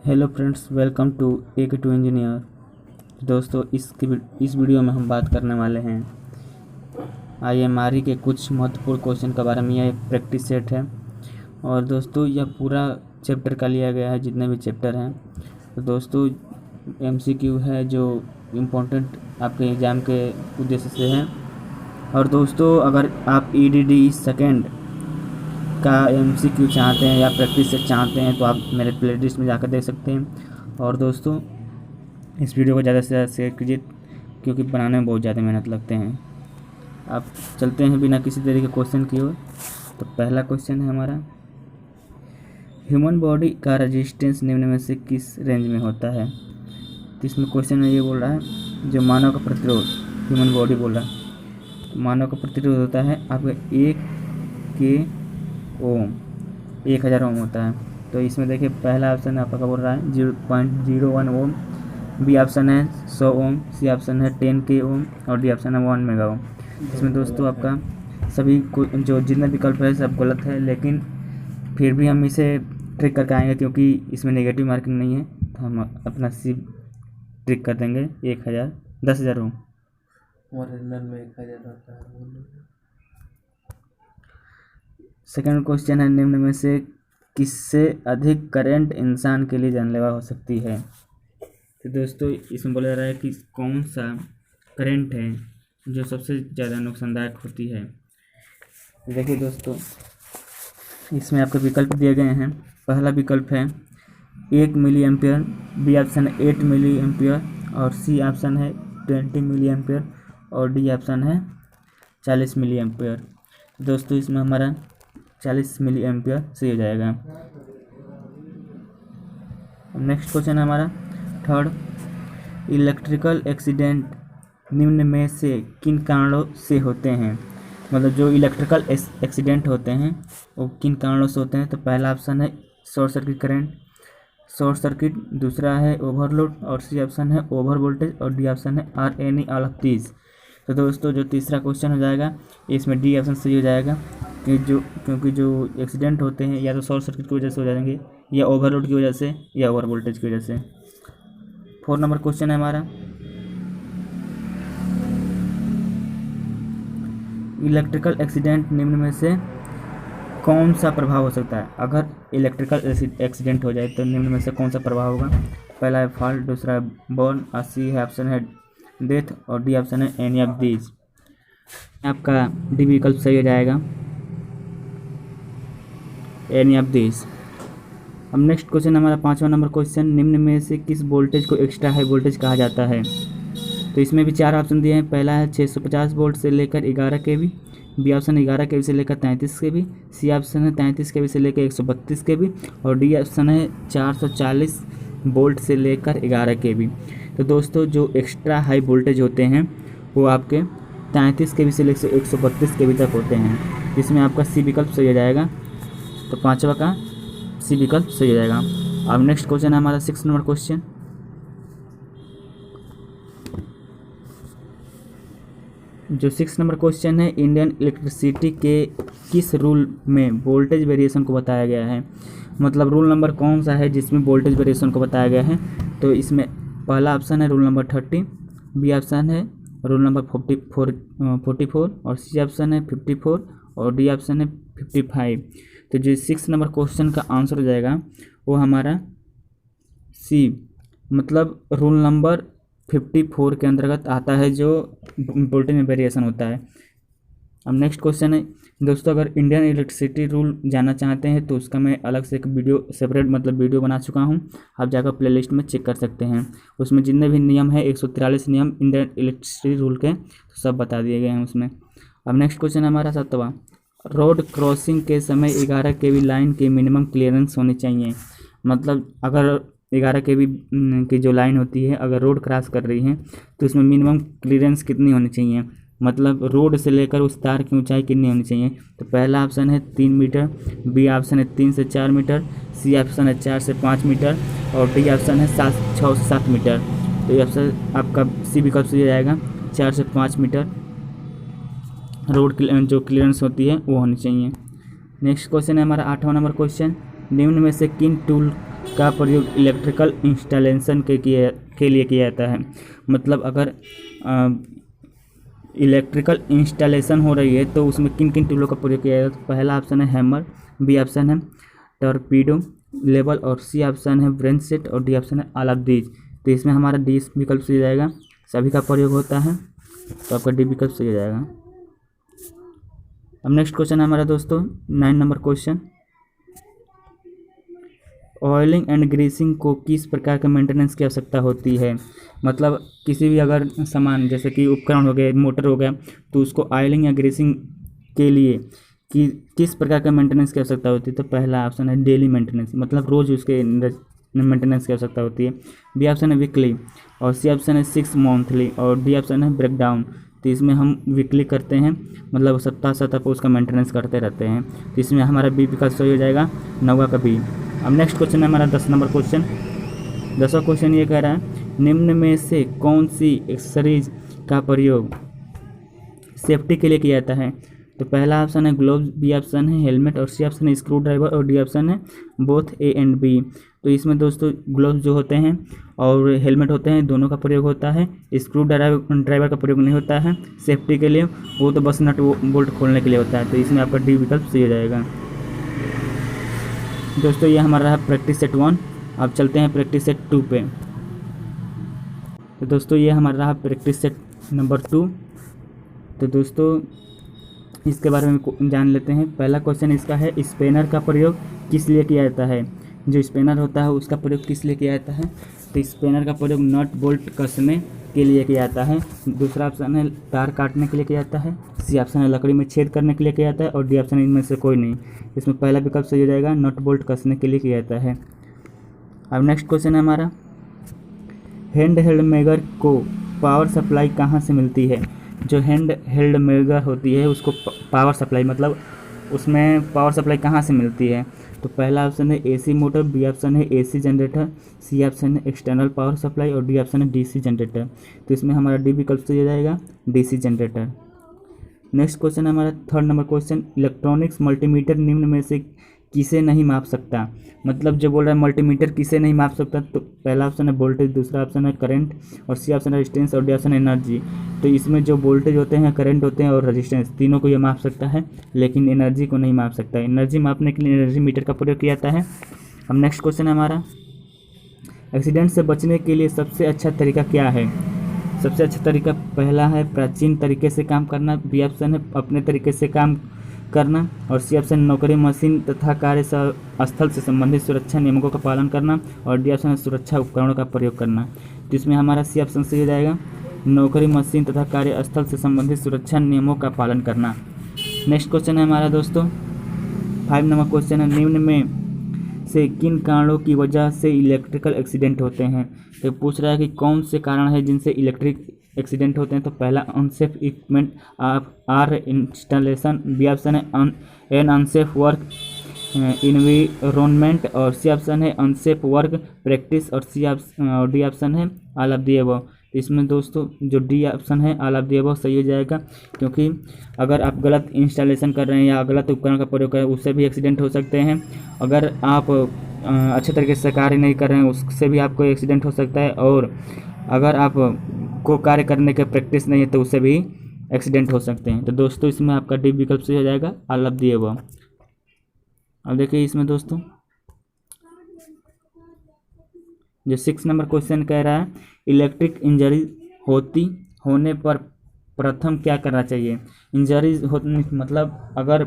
Hello friends, welcome to AK2 engineer. दोस्तों, इस video में हम बात करने वाले हैं IMRE के कुछ महत्वपूर्ण क्वेश्चन के बारे में। यह एक प्रैक्टिस सेट है और दोस्तों यह पूरा चैप्टर का लिया गया है, जितने भी चैप्टर हैं। तो दोस्तों MCQ है जो इम्पोर्टेंट आपके एग्ज़ाम के उद्देश्य से है। और दोस्तों अगर आप EDD सेकेंड का MCQ चाहते हैं या प्रैक्टिस सेट चाहते हैं तो आप मेरे प्लेलिस्ट में जाकर देख सकते हैं। और दोस्तों इस वीडियो को ज़्यादा से ज़्यादा शेयर कीजिए, क्योंकि बनाने में बहुत ज़्यादा मेहनत लगते हैं। आप चलते हैं बिना किसी तरीके के क्वेश्चन की ओर। तो पहला क्वेश्चन है हमारा, ह्यूमन बॉडी का रेजिस्टेंस निम्न में से किस रेंज में होता है। तो इसमें क्वेश्चन में ये बोल रहा है जो मानव का प्रतिरोध, ह्यूमन बॉडी बोल रहा है, तो मानव का प्रतिरोध होता है आपका 1 ओम, 1000 ओम होता है। तो इसमें देखिए पहला ऑप्शन आपका बोल रहा है 0.01 ओम, बी ऑप्शन है 100 ओम, सी ऑप्शन है 10K ओम और डी ऑप्शन है 1 मेगा ओम। इसमें दोस्तों आपका सभी जो जितने विकल्प है सब गलत है, लेकिन फिर भी हम इसे ट्रिक करके आएंगे क्योंकि इसमें नेगेटिव मार्किंग नहीं है। तो हम अपना सी ट्रिक कर देंगे 10,000 ओम। ओरिजिनल में 1000 होता है। सेकेंड क्वेश्चन है, निम्न में से किससे अधिक करंट इंसान के लिए जानलेवा हो सकती है। तो दोस्तों इसमें बोला जा रहा है कि कौन सा करंट है जो सबसे ज़्यादा नुकसानदायक होती है। तो देखिए दोस्तों इसमें आपके विकल्प दिए गए हैं। पहला विकल्प है 1 मिली एम्पियर, बी ऑप्शन है 8 मिली एम्पियर और सी ऑप्शन है 20 मिली एम्पियर और डी ऑप्शन है 40 मिली एम्पियर। दोस्तों इसमें हमारा 40 मिली एम्पियर सही हो जाएगा। नेक्स्ट क्वेश्चन है हमारा थर्ड, इलेक्ट्रिकल एक्सीडेंट निम्न में से किन कारणों से होते हैं। मतलब जो इलेक्ट्रिकल एक्सीडेंट होते हैं वो किन कारणों से होते हैं। तो पहला ऑप्शन है short circuit current, short circuit, दूसरा है ओवरलोड और सी ऑप्शन है ओवर वोल्टेज और डी ऑप्शन है or any all of these. तो दोस्तों जो तीसरा क्वेश्चन हो जाएगा इसमें डी ऑप्शन सही हो जाएगा, क्योंकि जो एक्सीडेंट होते हैं या तो शॉर्ट सर्किट की वजह से हो जाएंगे या ओवरलोड की वजह से या ओवर वोल्टेज की वजह से। 4 नंबर क्वेश्चन है हमारा, इलेक्ट्रिकल एक्सीडेंट निम्न में से कौन सा प्रभाव हो सकता है। अगर इलेक्ट्रिकल एक्सीडेंट हो जाए तो निम्न में से कौन सा प्रभाव होगा। पहला है फॉल्ट, दूसरा है बर्न और सी है ऑप्शन है डेथ और डी ऑप्शन है एनी ऑफ दीज। आपका डी विकल्प सही हो जाएगा, एनी ऑफ दीज। अब नेक्स्ट क्वेश्चन हमारा 5वां नंबर क्वेश्चन, निम्न में से किस वोल्टेज को एक्स्ट्रा हाई वोल्टेज कहा जाता है। तो इसमें भी 4 ऑप्शन दिए हैं। पहला है 650 वोल्ट से लेकर 11 kV, बी ऑप्शन 11 kV से लेकर 33 kV, सी ऑप्शन है 33 kV से लेकर 132 kV और डी ऑप्शन है 440 वोल्ट से लेकर 11 kV। तो दोस्तों जो एक्स्ट्रा हाई वोल्टेज होते हैं वो आपके 33 kV से लेकर 132 kV तक होते हैं। इसमें आपका सी विकल्प सही हो जाएगा। तो 5वां का सी विकल्प सही हो जाएगा। अब नेक्स्ट क्वेश्चन है हमारा 6 नंबर क्वेश्चन, जो 6 नंबर क्वेश्चन है, इंडियन इलेक्ट्रिसिटी के किस रूल में वोल्टेज वेरिएशन को बताया गया है। मतलब रूल नंबर कौन सा है जिसमें वोल्टेज वेरिएशन को बताया गया है। तो इसमें पहला ऑप्शन है रूल नंबर 30, बी ऑप्शन है रूल नंबर 44 और सी ऑप्शन है 54 और डी ऑप्शन है 55। तो जो 6 नंबर क्वेश्चन का आंसर हो जाएगा वो हमारा सी, मतलब रूल नंबर 54 के अंतर्गत आता है जो वोल्टेज में वेरिएशन होता है। अब नेक्स्ट क्वेश्चन है दोस्तों, अगर इंडियन इलेक्ट्रिसिटी रूल जानना चाहते हैं तो उसका मैं अलग से एक वीडियो सेपरेट वीडियो बना चुका हूं। आप जाकर प्लेलिस्ट में चेक कर सकते हैं। उसमें जितने भी नियम है 143 नियम इंडियन इलेक्ट्रिसिटी रूल के, तो सब बता दिए गए हैं उसमें। अब नेक्स्ट क्वेश्चन है हमारा 7वां, रोड क्रॉसिंग के समय 11 kV लाइन की मिनिमम क्लियरेंस होनी चाहिए। मतलब अगर 11 kV की जो लाइन होती है अगर रोड क्रॉस कर रही है तो उसमें मिनिमम क्लियरेंस कितनी होनी चाहिए। मतलब रोड से लेकर उस तार की ऊंचाई कितनी होनी चाहिए। तो पहला ऑप्शन है 3 मीटर, बी ऑप्शन है 3 से 4 मीटर, सी ऑप्शन है 4 से 5 मीटर और डी ऑप्शन है 6 से 7 मीटर। तो ये ऑप्शन आपका सी विकल्प से जाएगा, 4 से 5 मीटर रोड जो क्लियरेंस होती है वो होनी चाहिए। नेक्स्ट क्वेश्चन है हमारा 8वां नंबर क्वेश्चन, निम्न में से किन टूल का प्रयोग इलेक्ट्रिकल इंस्टॉलेशन के लिए किया जाता है। मतलब अगर इलेक्ट्रिकल इंस्टॉलेशन हो रही है तो उसमें किन किन टूलों का प्रयोग किया जाएगा। तो पहला ऑप्शन है हैमर, बी ऑप्शन है टॉर्पीडो लेवल, और सी ऑप्शन है ब्रेन सेट, और डी ऑप्शन है ऑल ऑफ दीज। तो इसमें हमारा डी विकल्प सही जाएगा, सभी का प्रयोग होता है, तो आपका डी विकल्प सही हो जाएगा। अब नेक्स्ट क्वेश्चन है हमारा दोस्तों 9 number question, oiling and greasing को किस प्रकार के मेंटेनेंस की आवश्यकता होती है। मतलब किसी भी अगर सामान जैसे कि उपकरण हो गए, मोटर हो गया, तो उसको ऑयलिंग या ग्रीसिंग के लिए किस प्रकार के मेंटेनेंस की आवश्यकता होती है। तो पहला ऑप्शन है डेली मेंटेनेंस, मतलब रोज़ उसके मेंटेनेंस की आवश्यकता होती है। बी ऑप्शन है वीकली, और सी ऑप्शन है 6 मंथली, और डी ऑप्शन है ब्रेकडाउन। तो इसमें हम वीकली करते हैं, मतलब सप्ताह पर उसका मेंटेनेंस करते रहते हैं। तो इसमें हमारा बी विकल्प सही हो जाएगा, 9 का बी। अब नेक्स्ट क्वेश्चन है हमारा 10 नंबर क्वेश्चन। 10वां क्वेश्चन ये कह रहा है निम्न में से कौन सी एक्सेसरीज का प्रयोग सेफ्टी के लिए किया जाता है। तो पहला ऑप्शन है ग्लोव्स, बी ऑप्शन है हेलमेट, और सी ऑप्शन है स्क्रू ड्राइवर, और डी ऑप्शन है बोथ ए एंड बी। तो इसमें दोस्तों ग्लोव्स जो होते हैं और हेलमेट होते हैं, दोनों का प्रयोग होता है। स्क्रू ड्राइवर का प्रयोग नहीं होता है सेफ्टी के लिए, वो तो बस नट बोल्ट खोलने के लिए होता है। तो इसमें आपका डी विकल्प सही हो जाएगा। दोस्तों ये हमारा रहा प्रैक्टिस सेट 1। अब चलते हैं प्रैक्टिस सेट 2 पे। तो दोस्तों ये हमारा रहा प्रैक्टिस सेट नंबर 2। तो दोस्तों इसके बारे में जान लेते हैं। पहला क्वेश्चन इसका है स्पेनर का प्रयोग किस लिए किया जाता है। जो स्पेनर होता है उसका प्रयोग किस लिए किया जाता है। तो स्पेनर का प्रयोग नट बोल्ट कसने के लिए किया जाता है। दूसरा ऑप्शन है तार काटने के लिए किया जाता है, सी ऑप्शन है लकड़ी में छेद करने के लिए किया जाता है, और डी ऑप्शन इनमें से कोई नहीं। इसमें पहला विकल्प सही हो जाएगा, नट बोल्ट कसने के लिए किया जाता है। अब नेक्स्ट क्वेश्चन है हमारा हैंड हेल्ड मेगर को पावर सप्लाई कहाँ से मिलती है। जो हैंड हेल्ड मेगर होती है उसको पावर सप्लाई, मतलब उसमें पावर सप्लाई कहाँ से मिलती है। तो पहला ऑप्शन है एसी मोटर, बी ऑप्शन है एसी जनरेटर, सी ऑप्शन है एक्सटर्नल पावर सप्लाई, और डी ऑप्शन है डीसी जनरेटर। तो इसमें हमारा डी विकल्प सही हो जाएगा, डीसी जनरेटर। नेक्स्ट क्वेश्चन है हमारा 3rd number question, electronics multimeter निम्न में से किसे नहीं माप सकता। मतलब जो बोल रहा है मल्टीमीटर किसे नहीं माप सकता। तो पहला ऑप्शन है वोल्टेज, दूसरा ऑप्शन है करंट, और सी ऑप्शन है रेजिस्टेंस, और डी ऑप्शन है एनर्जी। तो इसमें जो वोल्टेज होते हैं, करंट होते हैं और रेजिस्टेंस, तीनों को ये माप सकता है, लेकिन एनर्जी को नहीं माप सकता। एनर्जी मापने के लिए एनर्जी मीटर का प्रयोग किया जाता है। अब नेक्स्ट क्वेश्चन है हमारा एक्सीडेंट से बचने के लिए सबसे अच्छा तरीका क्या है। सबसे अच्छा तरीका पहला है प्राचीन तरीके से काम करना, बी ऑप्शन है अपने तरीके से काम करना, और सी ऑप्शन नौकरी मशीन तथा कार्य स्थल से संबंधित सुरक्षा नियमों का पालन करना, और डी ऑप्शन है सुरक्षा उपकरणों का प्रयोग करना। तो इसमें हमारा सी ऑप्शन सही हो जाएगा, नौकरी मशीन तथा कार्यस्थल से संबंधित सुरक्षा नियमों का पालन करना। नेक्स्ट क्वेश्चन है हमारा दोस्तों 5 नंबर क्वेश्चन है निम्न में से किन कारणों की वजह से इलेक्ट्रिकल एक्सीडेंट होते हैं। तो पूछ रहा है कि कौन से कारण है जिनसे इलेक्ट्रिक एक्सीडेंट होते हैं। तो पहला unsafe equipment or installation, B option है एन अनसेफ वर्क इन्वायरमेंट, और सी ऑप्शन है अनसेफ वर्क प्रैक्टिस, और डी ऑप्शन है ऑल ऑफ द अबव। इसमें दोस्तों जो डी ऑप्शन है ऑल ऑफ द अबव सही हो जाएगा, क्योंकि अगर आप गलत इंस्टॉलेशन कर रहे हैं या गलत उपकरण का प्रयोग कर रहे हैं उससे भी एक्सीडेंट हो सकते हैं। अगर आप अच्छे तरीके से कार्य नहीं कर रहे हैं उससे भी आपको एक्सीडेंट हो सकता है, और अगर आप को कार्य करने के प्रैक्टिस नहीं है तो उससे भी एक्सीडेंट हो सकते हैं। तो दोस्तों इसमें आपका डी विकल्प सही हो जाएगा, ऑल ऑफ द अबव। अब देखिए इसमें दोस्तों जो 6 नंबर क्वेश्चन कह रहा है इलेक्ट्रिक इंजरी होने पर प्रथम क्या करना चाहिए। इंजरीज होने मतलब अगर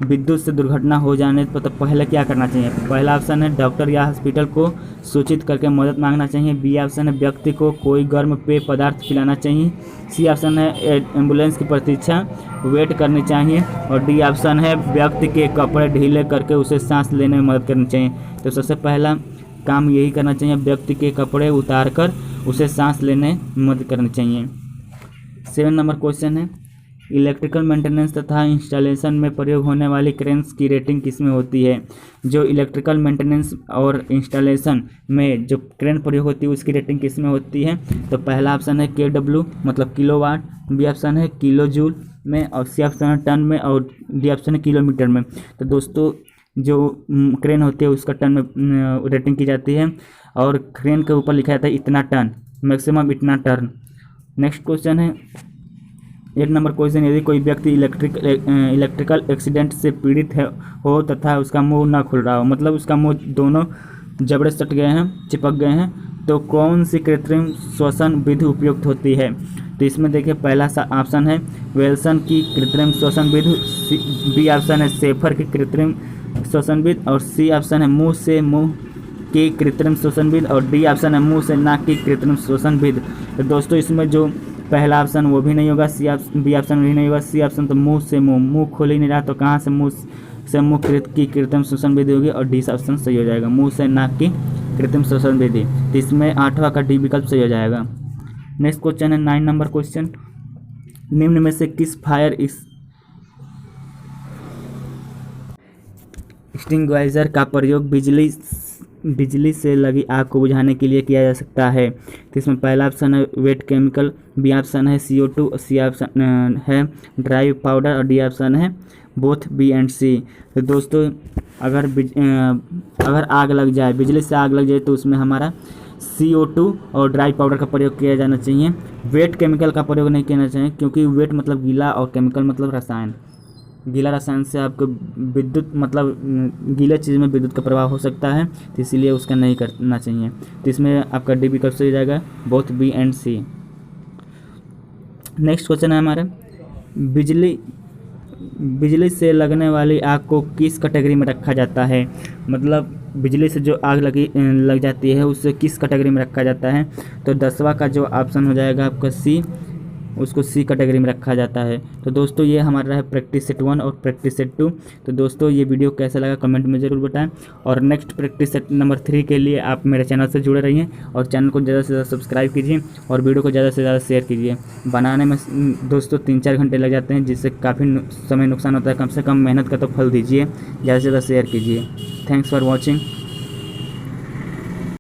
विद्युत से दुर्घटना हो जाने पर तो पहले क्या करना चाहिए। पहला ऑप्शन है डॉक्टर या हॉस्पिटल को सूचित करके मदद मांगना चाहिए, बी ऑप्शन है व्यक्ति को कोई गर्म पेय पदार्थ पिलाना चाहिए, सी ऑप्शन है एम्बुलेंस की प्रतीक्षा वेट करनी चाहिए, और डी ऑप्शन है व्यक्ति के कपड़े ढीले करके उसे सांस लेने में मदद करनी चाहिए। तो सबसे पहला काम यही करना चाहिए, व्यक्ति के कपड़े उतार कर उसे सांस लेने में मदद करनी चाहिए। 7 नंबर क्वेश्चन है इलेक्ट्रिकल मेंटेनेंस तथा इंस्टॉलेशन में प्रयोग होने वाली क्रेन्स की रेटिंग किसमें होती है। जो इलेक्ट्रिकल मेंटेनेंस और इंस्टॉलेशन में जो क्रेन प्रयोग होती है उसकी रेटिंग किसमें होती है। तो पहला ऑप्शन है KW मतलब किलोवाट, बी ऑप्शन है किलो जूल में, और सी ऑप्शन है टन में, और डी ऑप्शन है किलोमीटर में। तो दोस्तों जो क्रेन होती है उसका टन में रेटिंग की जाती है, और क्रेन के ऊपर लिखा जाता है इतना टन, मैक्सिमम इतना टन। नेक्स्ट क्वेश्चन है 1 नंबर क्वेश्चन, यदि कोई व्यक्ति इलेक्ट्रिकल एक्सीडेंट से पीड़ित हो तथा उसका मुंह ना खुल रहा हो, मतलब उसका मुंह दोनों जबड़े सट गए हैं, चिपक गए हैं, तो कौन सी कृत्रिम श्वसन विधि उपयुक्त होती है? तो इसमें देखिए पहला सा ऑप्शन है वेल्सन की कृत्रिम श्वसन विधि, बी ऑप्शन है शेफर की कृत्रिम श्वसन विधि, और सी ऑप्शन है मुंह से मुंह की कृत्रिम श्वसन विधि, और डी ऑप्शन है मुंह से नाक की कृत्रिम श्वसन विधि। तो दोस्तों इसमें जो पहला ऑप्शन वो भी नहीं होगा, बी ऑप्शन भी नहीं होगा, सी ऑप्शन तो मुंह से मुंह खुल ही नहीं रहा, तो कहाँ से मुंह से मुंह की कृत्रिम श्वसन विधि होगी, और डी ऑप्शन सही हो जाएगा, मुंह से नाक की कृत्रिम श्वसन विधि। तो इसमें 8वां का डी विकल्प सही हो जाएगा। नेक्स्ट क्वेश्चन है 9 नंबर क्वेश्चन, निम्न में से किस फायर एक्सटिंग्विशर का प्रयोग बिजली से लगी आग को बुझाने के लिए किया जा सकता है? तो इसमें पहला ऑप्शन है वेट केमिकल, बी ऑप्शन है CO2, सी ऑप्शन है ड्राई पाउडर, और डी ऑप्शन है बोथ बी एंड सी। तो दोस्तों अगर आग लग जाए, बिजली से आग लग जाए, तो उसमें हमारा CO2 और ड्राई पाउडर का प्रयोग किया जाना चाहिए। वेट केमिकल का प्रयोग नहीं करना चाहिए, क्योंकि वेट मतलब गीला और केमिकल मतलब रसायन। गीला रसायन से आपको विद्युत मतलब गीले चीज़ में विद्युत का प्रभाव हो सकता है, तो इसीलिए उसका नहीं करना चाहिए। तो इसमें आपका डी विकल्प सही जाएगा, both B and C. Next question है हमारा, बिजली से लगने वाली आग को किस कैटेगरी में रखा जाता है? मतलब बिजली से जो आग लग जाती है उसे किस कैटेगरी में रखा जाता है? तो 10वां का जो ऑप्शन हो जाएगा आपका सी, उसको सी कैटेगरी में रखा जाता है। तो दोस्तों ये हमारा है प्रैक्टिस सेट 1 और प्रैक्टिस सेट 2। तो दोस्तों ये वीडियो कैसा लगा कमेंट में ज़रूर बताएं, और नेक्स्ट प्रैक्टिस सेट नंबर 3 के लिए आप मेरे चैनल से जुड़े रहिए, और चैनल को ज़्यादा से ज़्यादा सब्सक्राइब कीजिए, और वीडियो को ज़्यादा से ज़्यादा शेयर कीजिए। बनाने में दोस्तों 3-4 घंटे लग जाते हैं, जिससे काफ़ी समय नुकसान होता है। कम से कम मेहनत का तो फल दीजिए, ज़्यादा से ज़्यादा शेयर कीजिए। Thanks for watching.